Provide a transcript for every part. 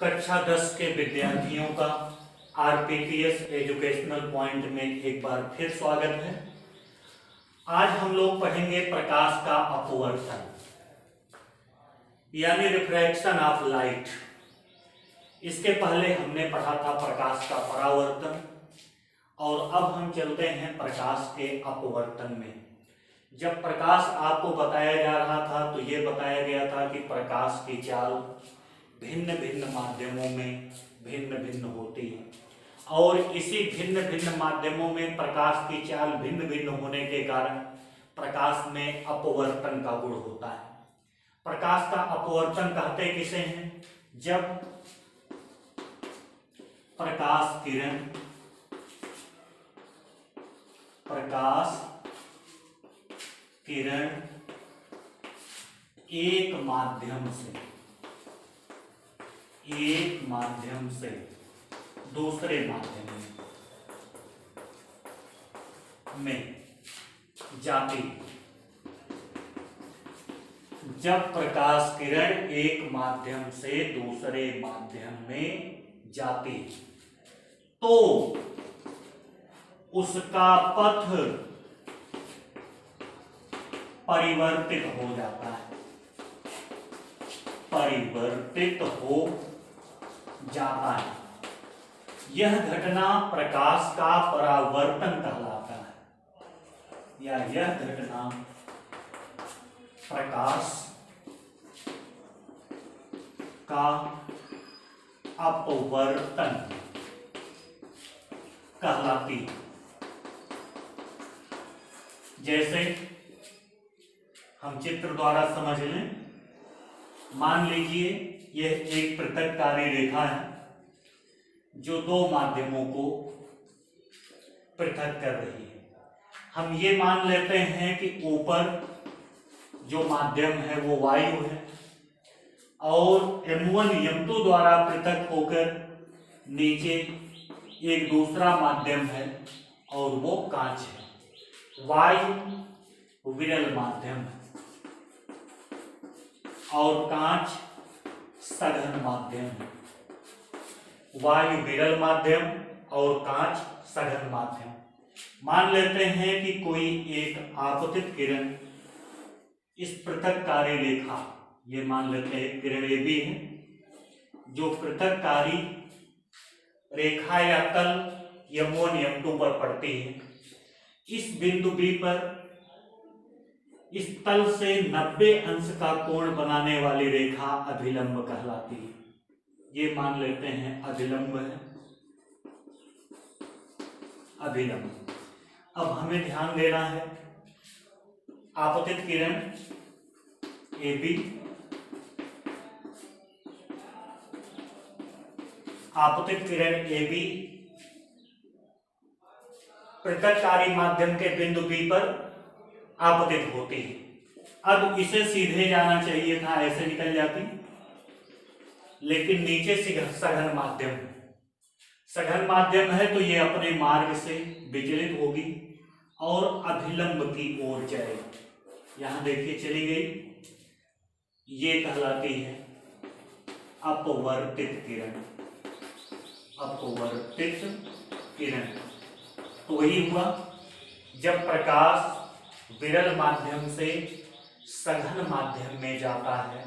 कक्षा 10 के विद्यार्थियों का आरपीपीएस एजुकेशनल पॉइंट में एक बार फिर स्वागत है। आज हम लोग पढ़ेंगे प्रकाश का अपवर्तन यानी रिफ्रैक्शन ऑफ लाइट। इसके पहले हमने पढ़ा था प्रकाश का परावर्तन और अब हम चलते हैं प्रकाश के अपवर्तन में। जब प्रकाश आपको बताया जा रहा था तो ये बताया गया था कि प्रकाश की चाल भिन्न भिन्न माध्यमों में भिन्न भिन्न होती है और इसी भिन्न भिन्न माध्यमों में प्रकाश की चाल भिन्न भिन्न होने के कारण प्रकाश में अपवर्तन का गुण होता है। प्रकाश का अपवर्तन कहते किसे हैं? जब प्रकाश किरण एक माध्यम से दूसरे माध्यम में जाती। जब प्रकाश किरण एक माध्यम से दूसरे माध्यम में जाती तो उसका पथ परिवर्तित हो जाता है। यह घटना प्रकाश का परावर्तन कहलाता है या यह घटना प्रकाश का अपवर्तन कहलाती है। जैसे हम चित्र द्वारा समझ लें। मान लीजिए यह एक पृथक्कारी रेखा है जो दो माध्यमों को पृथक कर रही है। हम ये मान लेते हैं कि ऊपर जो माध्यम है वो वायु है और M1 M2 द्वारा पृथक होकर नीचे एक दूसरा माध्यम है और वो कांच है। वायु विरल माध्यम है और कांच सघन माध्यम है। वायु विरल माध्यम और कांच सघन माध्यम। मान लेते हैं कि कोई एक आपतित किरण इस पृथक्कारी रेखा, ये मान लेते हैं किरण AB है, जो पृथक्कारी रेखा या तल M1 M2 पर पड़ती है। इस बिंदु B पर इस तल से 90 अंश का कोण बनाने वाली रेखा अभिलंब कहलाती है। ये मान लेते हैं अभिलंब है। अभिलंब। अब हमें ध्यान देना है आपतित किरण AB, आपतित किरण AB पृथक्कारी माध्यम के बिंदु B पर आपतित होती है। अब इसे सीधे जाना चाहिए था, ऐसे निकल जाती, लेकिन नीचे सघन माध्यम है। सघन माध्यम है तो ये अपने मार्ग से विचलित होगी और अभिलंब की ओर जाएगी। यहां देखिए चली गई। ये कहलाती है अपवर्तित किरण। अपवर्तित किरण तो वही हुआ जब प्रकाश विरल माध्यम से सघन माध्यम में जाता है।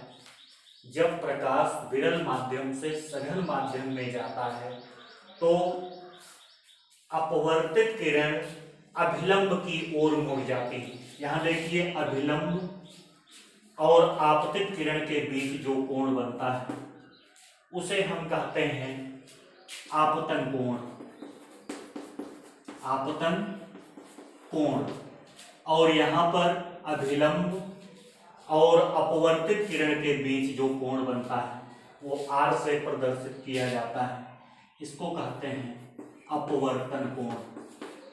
जब प्रकाश विरल माध्यम से सघन माध्यम में जाता है तो अपवर्तित किरण अभिलंब की ओर मुड़ जाती है। यहां देखिए अभिलंब और आपतित किरण के बीच जो कोण बनता है उसे हम कहते हैं आपतन कोण। आपतन कोण। और यहां पर अभिलंब और अपवर्तित किरण के बीच जो कोण बनता है वो R से प्रदर्शित किया जाता है। इसको कहते हैं अपवर्तन कोण।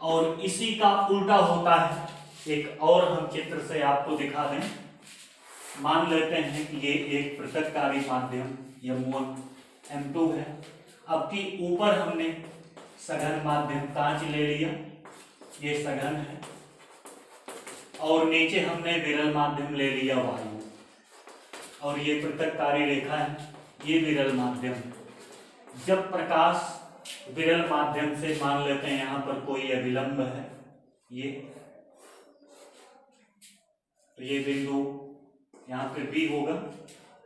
और इसी का उल्टा होता है। एक और हम चित्र से आपको दिखा दें। मान लेते हैं कि ये एक पृथक्कारी माध्यम M1 M2 है। अब की ऊपर हमने सघन माध्यम कांच ले लिया, ये सघन है, और नीचे हमने विरल माध्यम ले लिया वायु, और ये पृथक्कारी रेखा है, ये विरल माध्यम। जब प्रकाश विरल माध्यम से, मान लेते हैं यहां पर कोई अभिलंब है, तो ये बिंदु यहाँ पे बी होगा।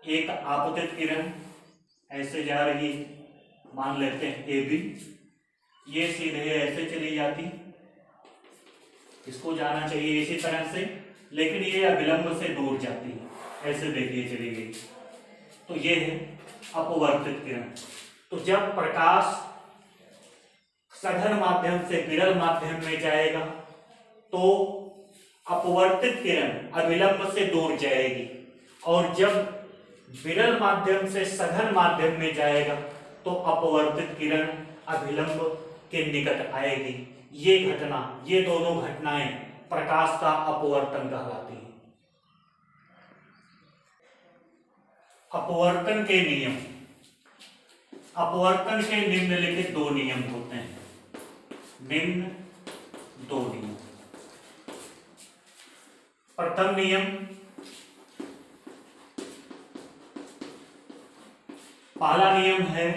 एक आपतित किरण ऐसे जा रही, मान लेते हैं ए बी, ये सीधे ऐसे चली जाती, इसको जाना चाहिए इसी तरह से, लेकिन ये अभिलंब से दूर जाती है, ऐसे देखिए चली गई। तो ये है अपवर्तित किरण। तो जब प्रकाश सघन माध्यम से विरल माध्यम में जाएगा तो अपवर्तित किरण अभिलंब से दूर जाएगी, और जब विरल माध्यम से सघन माध्यम में जाएगा तो अपवर्तित किरण अभिलंब के निकट आएगी। ये घटना, ये दोनों घटनाएं प्रकाश का अपवर्तन कहलाती है। अपवर्तन के नियम, अपवर्तन के निम्नलिखित दो नियम होते हैं। निम्न दो नियम। प्रथम नियम, पहला नियम है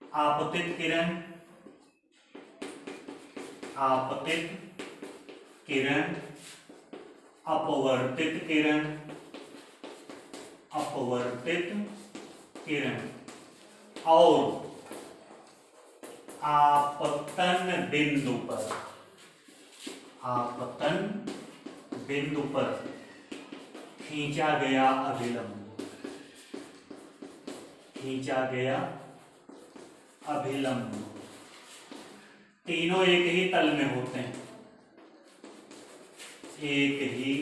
आपतित किरण, अपवर्तित किरण, अपवर्तित किरण और आपतन बिंदु पर खींचा गया अभिलंब, तीनों एक ही तल में होते हैं, एक ही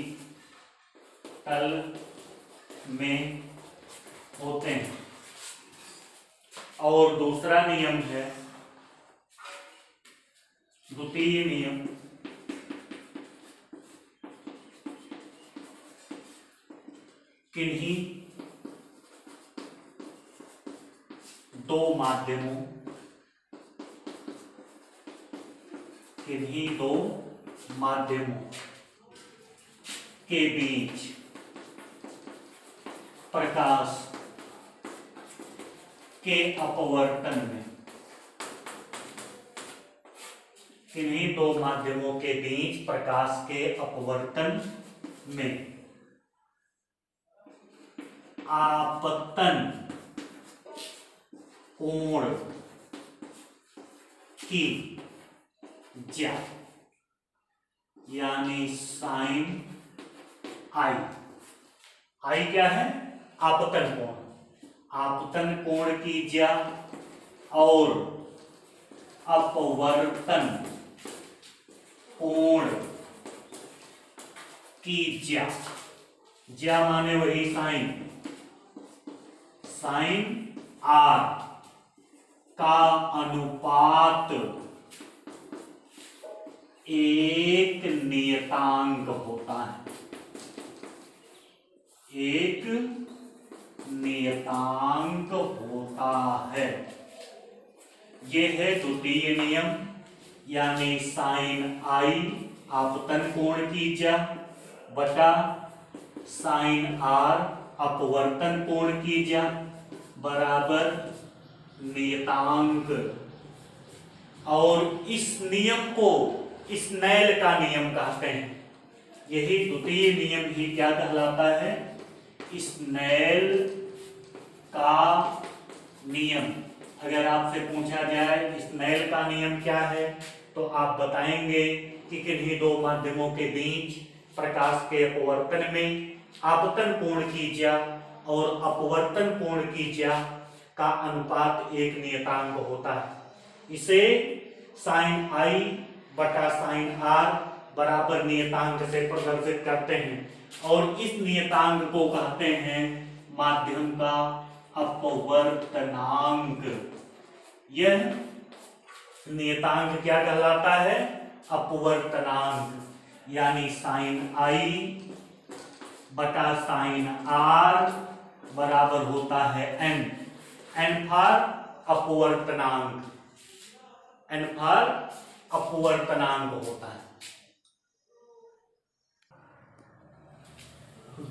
तल में होते हैं। और दूसरा नियम है, द्वितीय नियम, किन्हीं दो माध्यमों के बीच प्रकाश के अपवर्तन में, किन्हीं दो माध्यमों के बीच प्रकाश के अपवर्तन में आपतन कोण की ज्या यानी साइन आई क्या है? आपतन कोण, आपतन कोण की ज्या और अपवर्तन कोण की ज्या माने वही साइन आर का अनुपात एक नियतांक होता है, एक नियतांक होता है। यह है द्वितीय नियम, यानी साइन आई आपतन कोण की ज्या बटा साइन आर अपवर्तन कोण की ज्या बराबर नियतांक। और इस नियम को स्नेल का नियम कहते हैं। यही द्वितीय नियम ही क्या कहलाता है? स्नेल का नियम। अगर आपसे पूछा जाए स्नेल का नियम क्या है, तो आप बताएंगे कि किन्हीं दो माध्यमों के बीच प्रकाश के अपवर्तन में आपतन कोण की ज्या और अपवर्तन कोण की ज्या का अनुपात एक नियतांक होता है। इसे साइन आई बटा साइन आर बराबर नियतांक से प्रदर्शित करते हैं और इस नियतांक को कहते हैं माध्यम का अपवर्तनांक। यह नियतांक क्या कहलाता है? अपवर्तनांक। यानी साइन आई बटा साइन आर बराबर होता है एन फॉर अपवर्तनांक, एन फॉर अपवर्तनांक होता है।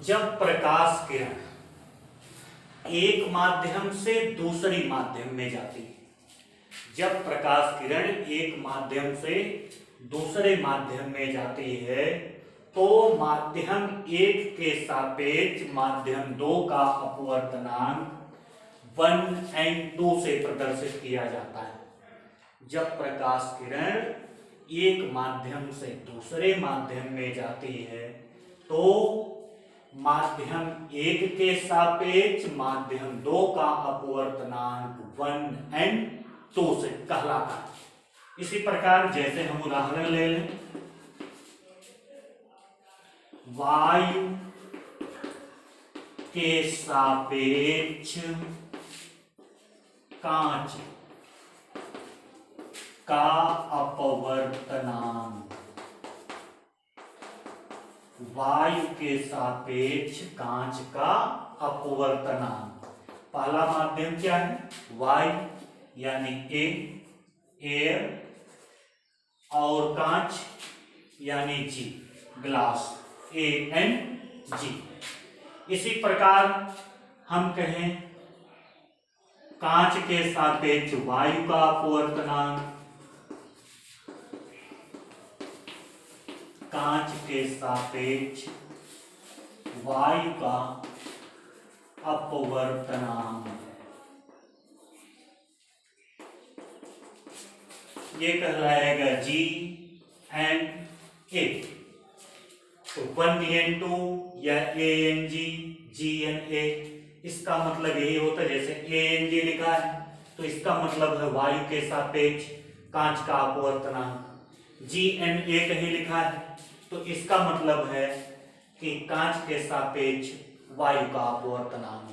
जब प्रकाश किरण एक माध्यम से दूसरी माध्यम में जाती है। जब प्रकाश किरण एक माध्यम से दूसरे माध्यम में जाती है तो माध्यम 1 के सापेक्ष माध्यम 2 का अपवर्तनांक 1n2 से प्रदर्शित किया जाता है। जब प्रकाश किरण एक माध्यम से दूसरे माध्यम में जाती है तो माध्यम 1 के सापेक्ष माध्यम 2 का अपवर्तनांक 1n2 से कहलाता है। इसी प्रकार जैसे हम उदाहरण ले लें, वायु के सापेक्ष कांच का अपवर्तनांक, वायु के सापेक्ष कांच का अपवर्तनांक। पहला माध्यम क्या है? वायु यानी ए, एयर, और कांच यानी जी, ग्लास, ANG। इसी प्रकार हम कहें कांच के सापेक्ष वायु का अपवर्तनांक, कांच के सापेक्ष वायु का अपवर्तनांक, ये कहलाएगा GNA। तो 1n2 या ANG, GNA, इसका मतलब यही होता है। जैसे ANG लिखा है तो इसका मतलब है वायु के सापेक्ष कांच का अपवर्तनांक। GNA कहीं लिखा है तो इसका मतलब है कि कांच के सापेक्ष वायु का अपवर्तनांक।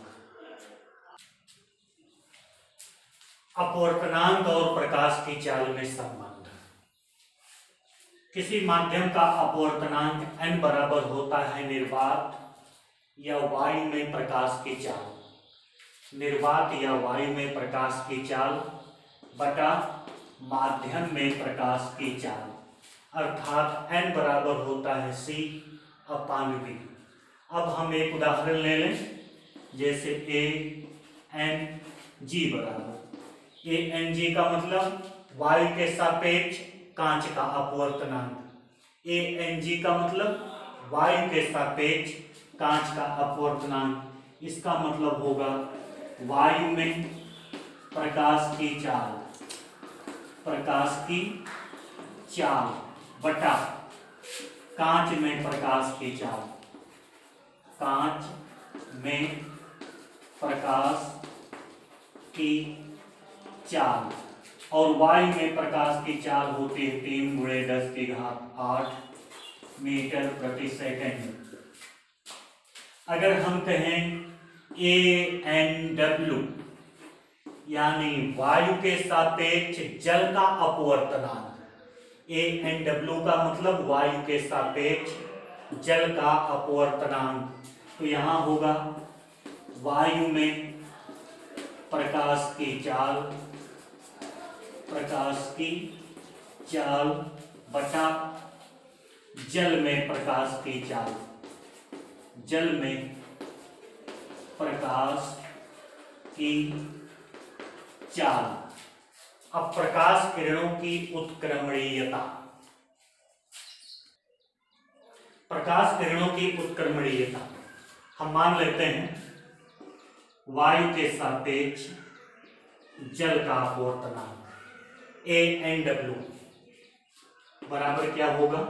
अपवर्तनांक और प्रकाश की चाल में संबंध। किसी माध्यम का अपवर्तनांक n बराबर होता है निर्वात या वायु में प्रकाश की चाल, निर्वात या वायु में प्रकाश की चाल बटा माध्यम में प्रकाश की चाल, अर्थात n बराबर होता है C/V। अब हम एक उदाहरण ले लें, जैसे ANG बराबर, ANG का मतलब वायु के सापेक्ष कांच का अपवर्तनांक, ANG का मतलब वायु के सापेक्ष कांच का अपवर्तनांक। इसका मतलब होगा वायु में प्रकाश की चाल, प्रकाश की चाल बटा कांच में प्रकाश की चाल, कांच में प्रकाश की चाल। और वायु में प्रकाश की चाल होती है 3 × 10⁸ मीटर प्रति सेकंड। अगर हम कहें ANW यानी वायु के सापेक्ष जल का अपवर्तनांक, ANW का मतलब वायु के सापेक्ष जल का अपवर्तनांक, तो यहां होगा वायु में प्रकाश की चाल, प्रकाश की चाल बटा जल में प्रकाश की चाल, जल में प्रकाश की चाल। अब प्रकाश किरणों की उत्क्रमणीयता, प्रकाश किरणों की उत्क्रमणीयता हम मान लेते हैं वायु के सापेक्ष जल का अपवर्तनांक ANW बराबर क्या होगा?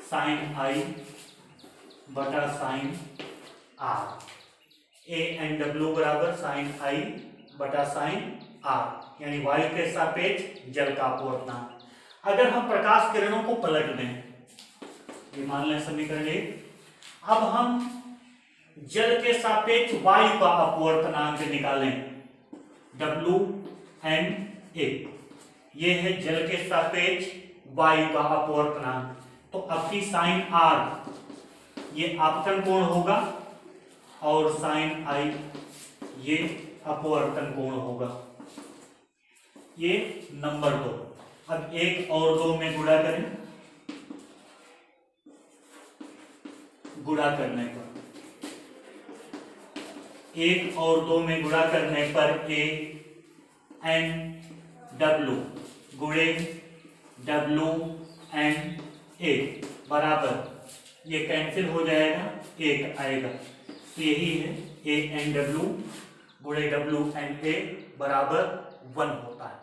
sin I बटा sin R। ANW बराबर sin I बटा sin R, यानी वायु के सापेक्ष जल का अपवर्तनांक। अगर हम प्रकाश किरणों को पलट दें, ये मान लें समीकरण 1, अब हम जल के सापेक्ष वायु का अपवर्तनांक निकालें WNA, ये है जल के सापेक्ष वायु का अपवर्तनांक। तो आपकी sin R ये आपतन कोण होगा और sin I ये अपवर्तन कोण होगा। ये नंबर 2। अब 1 और 2 में गुणा करें, गुणा करने पर 1 और 2 में गुणा करने पर ए एन डब्लू गुणे डब्लू एन ए बराबर ये कैंसिल हो जाएगा, 1 आएगा। तो यही है ए एन डब्लू गुणे डब्लू एन ए बराबर 1 होता है।